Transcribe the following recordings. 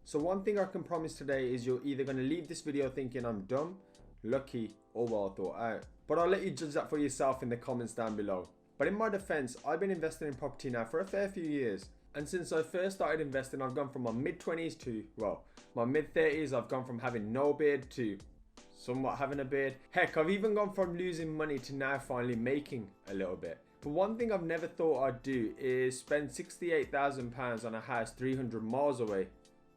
So one thing I can promise today is you're either going to leave this video thinking I'm dumb, lucky, or well thought out. But I'll let you judge that for yourself in the comments down below. But in my defense, I've been investing in property now for a fair few years. And since I first started investing, I've gone from my mid-20s to, well, my mid-30s. I've gone from having no beard to somewhat having a beard. Heck, I've even gone from losing money to now finally making a little bit. But one thing I've never thought I'd do is spend £68,000 on a house 300 miles away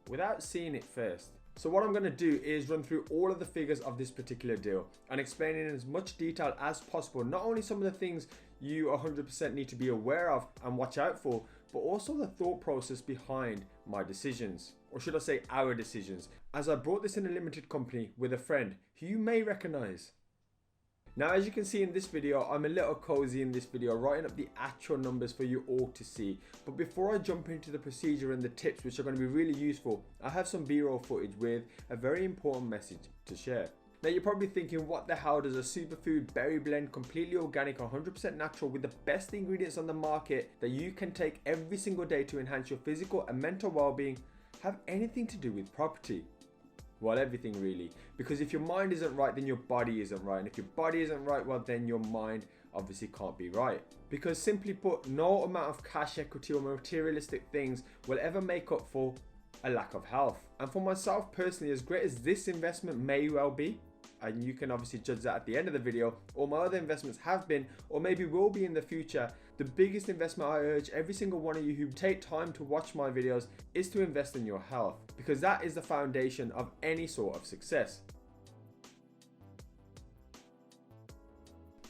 without seeing it first. So what I'm going to do is run through all of the figures of this particular deal and explain in as much detail as possible, not only some of the things you 100% need to be aware of and watch out for, but also the thought process behind my decisions, or should I say our decisions, as I brought this in a limited company with a friend who you may recognize. Now, as you can see in this video, I'm a little cozy in this video, writing up the actual numbers for you all to see. But before I jump into the procedure and the tips, which are going to be really useful, I have some B-roll footage with a very important message to share. Now, you're probably thinking, what the hell does a superfood berry blend, completely organic, 100% natural, with the best ingredients on the market that you can take every single day to enhance your physical and mental well-being, have anything to do with property? Well, everything really, because if your mind isn't right, then your body isn't right, and if your body isn't right, well, then your mind obviously can't be right. Because simply put, no amount of cash, equity, or materialistic things will ever make up for a lack of health. And for myself personally, as great as this investment may well be, and you can obviously judge that at the end of the video, all my other investments have been, or maybe will be in the future, the biggest investment I urge every single one of you who take time to watch my videos is to invest in your health, because that is the foundation of any sort of success.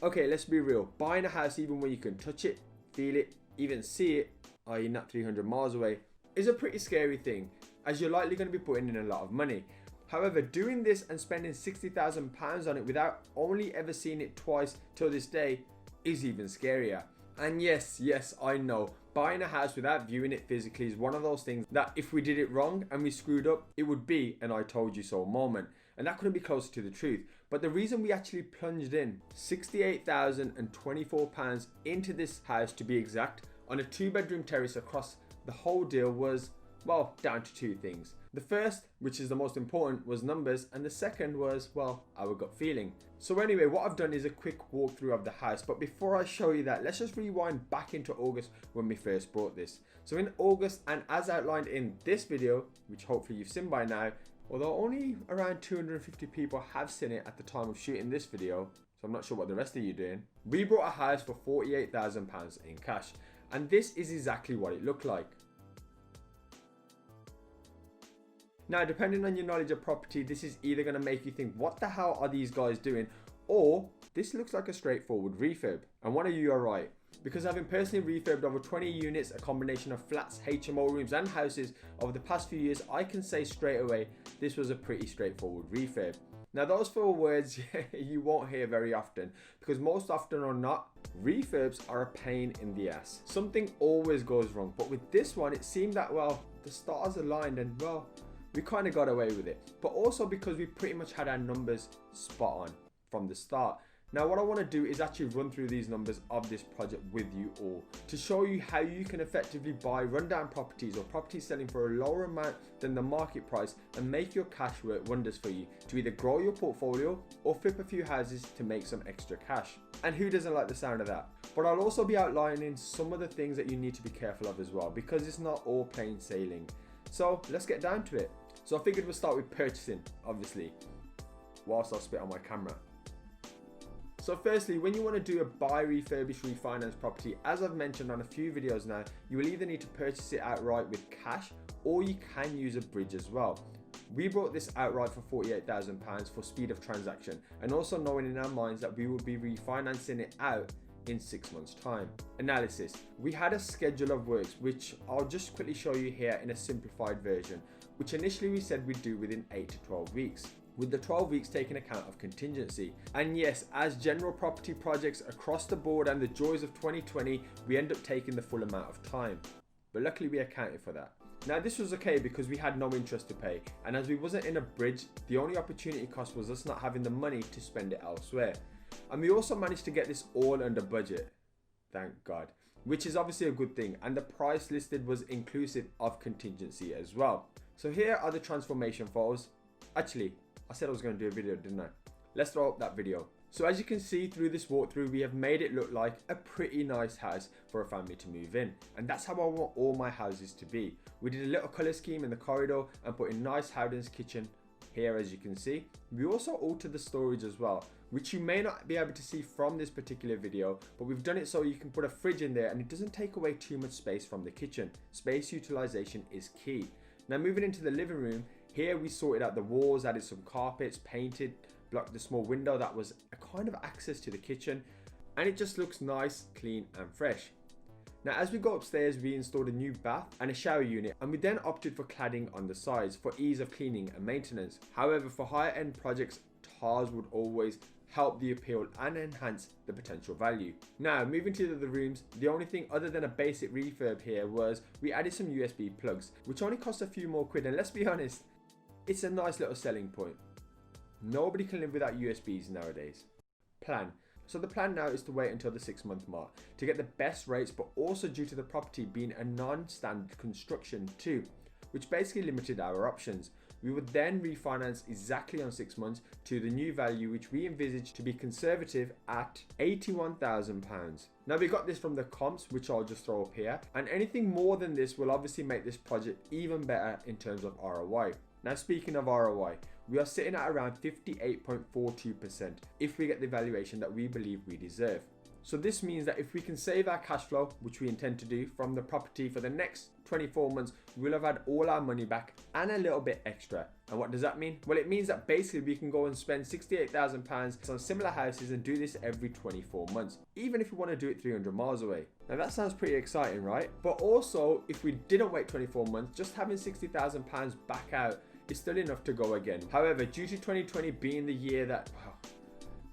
Okay, let's be real. Buying a house, even when you can touch it, feel it, even see it, i.e. not 300 miles away, is a pretty scary thing, as you're likely going to be putting in a lot of money. However, doing this and spending £60,000 on it without only ever seeing it twice till this day is even scarier. And yes, I know, buying a house without viewing it physically is one of those things that if we did it wrong and we screwed up, it would be an I told you so moment. And that couldn't be closer to the truth. But the reason we actually plunged in £68,024 into this house, to be exact, on a 2-bedroom terrace across the whole deal was, well, down to two things. The first, which is the most important, was numbers, and the second was, well, our gut feeling. So anyway, what I've done is a quick walkthrough of the house, but before I show you that, let's just rewind back into August when we first bought this. So in August, and as outlined in this video, which hopefully you've seen by now, although only around 250 people have seen it at the time of shooting this video, so I'm not sure what the rest of you are doing, we bought a house for £48,000 in cash, and this is exactly what it looked like. Now, depending on your knowledge of property, this is either going to make you think, what the hell are these guys doing? Or this looks like a straightforward refurb. And one of you are right, because having personally refurbed over 20 units, a combination of flats, HMO rooms and houses over the past few years, I can say straight away, this was a pretty straightforward refurb. Now, those 4 words you won't hear very often, because most often or not, refurbs are a pain in the ass. Something always goes wrong, but with this one, it seemed that, well, the stars aligned and, well, we kind of got away with it, but also because we pretty much had our numbers spot on from the start. Now, what I want to do is actually run through these numbers of this project with you all to show you how you can effectively buy rundown properties or properties selling for a lower amount than the market price and make your cash work wonders for you to either grow your portfolio or flip a few houses to make some extra cash. And who doesn't like the sound of that? But I'll also be outlining some of the things that you need to be careful of as well, because it's not all plain sailing. So let's get down to it. So I figured we'll start with purchasing, obviously, whilst I spit on my camera. So firstly, when you want to do a buy, refurbish, refinance property, as I've mentioned on a few videos now, you will either need to purchase it outright with cash, or you can use a bridge as well. We bought this outright for £48,000 for speed of transaction, and also knowing in our minds that we will be refinancing it out in 6 months time. Analysis. We had a schedule of works, which I'll just quickly show you here in a simplified version, which initially we said we'd do within 8 to 12 weeks, with the 12 weeks taking account of contingency. And yes, as general property projects across the board and the joys of 2020, we end up taking the full amount of time. But luckily we accounted for that. Now this was okay because we had no interest to pay, and as we wasn't in a bridge, the only opportunity cost was us not having the money to spend it elsewhere. And we also managed to get this all under budget, thank God. which is obviously a good thing, and the price listed was inclusive of contingency as well. So here are the transformation photos. Actually, I said I was going to do a video, didn't I? Let's throw up that video. So as you can see through this walkthrough, we have made it look like a pretty nice house for a family to move in. And that's how I want all my houses to be. We did a little color scheme in the corridor and put in nice Howden's kitchen here, as you can see. We also altered the storage as well, which you may not be able to see from this particular video, but we've done it so you can put a fridge in there and it doesn't take away too much space from the kitchen. Space utilization is key. Now moving into the living room, here we sorted out the walls, added some carpets, painted, blocked the small window that was a kind of access to the kitchen, and it just looks nice, clean and fresh. Now as we go upstairs, we installed a new bath and a shower unit, and we then opted for cladding on the sides for ease of cleaning and maintenance. However, for higher end projects, tiles would always help the appeal and enhance the potential value. Now moving to the other rooms, the only thing other than a basic refurb here was we added some USB plugs, which only cost a few more quid, and let's be honest, it's a nice little selling point. Nobody can live without USBs nowadays. Plan. So the plan now is to wait until the 6-month mark to get the best rates, but also due to the property being a non-standard construction too, which basically limited our options. We would then refinance exactly on 6 months to the new value, which we envisage to be conservative at £81,000. Now we got this from the comps, which I'll just throw up here, and anything more than this will obviously make this project even better in terms of ROI. Now speaking of ROI, we are sitting at around 58.42% if we get the valuation that we believe we deserve. So this means that if we can save our cash flow, which we intend to do, from the property for the next 24 months, we'll have had all our money back and a little bit extra. And what does that mean? Well, it means that basically we can go and spend £68,000 on similar houses and do this every 24 months, even if we want to do it 300 miles away. Now that sounds pretty exciting, right? But also, if we didn't wait 24 months, just having £60,000 back out is still enough to go again. However, due to 2020 being the year that,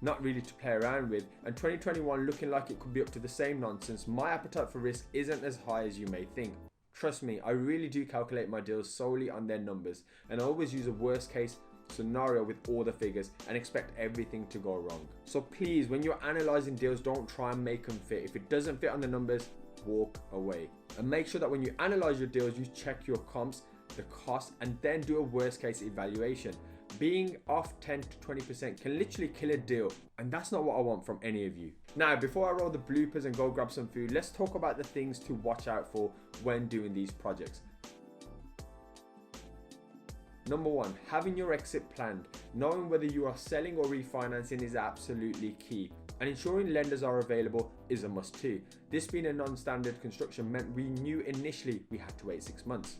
not really to play around with, and 2021 looking like it could be up to the same nonsense, my appetite for risk isn't as high as you may think. Trust me, I really do calculate my deals solely on their numbers, and I always use a worst case scenario with all the figures and expect everything to go wrong. So please, when you're analyzing deals, don't try and make them fit. If it doesn't fit on the numbers, walk away. And make sure that when you analyze your deals, you check your comps, the cost, and then do a worst case evaluation. Being off 10 to 20% can literally kill a deal, and that's not what I want from any of you. Now, before I roll the bloopers and go grab some food, let's talk about the things to watch out for when doing these projects. Number 1, having your exit planned. Knowing whether you are selling or refinancing is absolutely key, and ensuring lenders are available is a must too. This being a non-standard construction meant we knew initially we had to wait 6 months.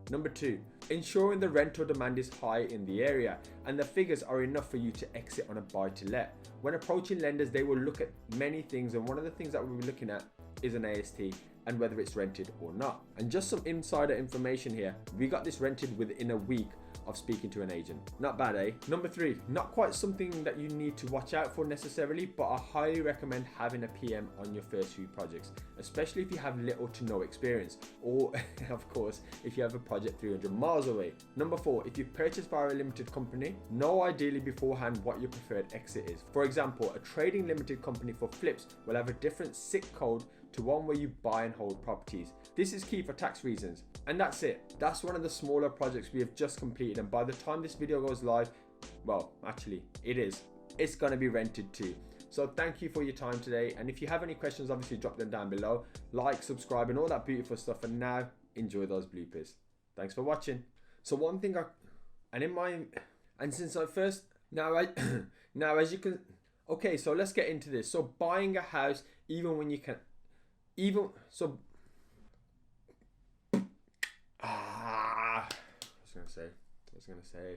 Number 2, ensuring the rental demand is high in the area and the figures are enough for you to exit on a buy to let. When approaching lenders, they will look at many things, and one of the things that we'll be looking at is an AST and whether it's rented or not. And just some insider information here, we got this rented within a week of speaking to an agent. Not bad, eh? Number 3, not quite something that you need to watch out for necessarily, but I highly recommend having a PM on your first few projects, especially if you have little to no experience, or of course, if you have a project 300 miles away. Number 4, if you purchase via a limited company, know ideally beforehand what your preferred exit is. For example, a trading limited company for flips will have a different SIC code to one where you buy and hold properties. This is key for tax reasons. And that's it. That's one of the smaller projects we have just completed, and by the time this video goes live, well, actually it's gonna be rented too. So thank you for your time today, and if you have any questions, obviously drop them down below. Like, subscribe and all that beautiful stuff, and now enjoy those bloopers. Thanks for watching. So one thing now as you can, okay, so let's get into this. So buying a house, even when you can, I was gonna say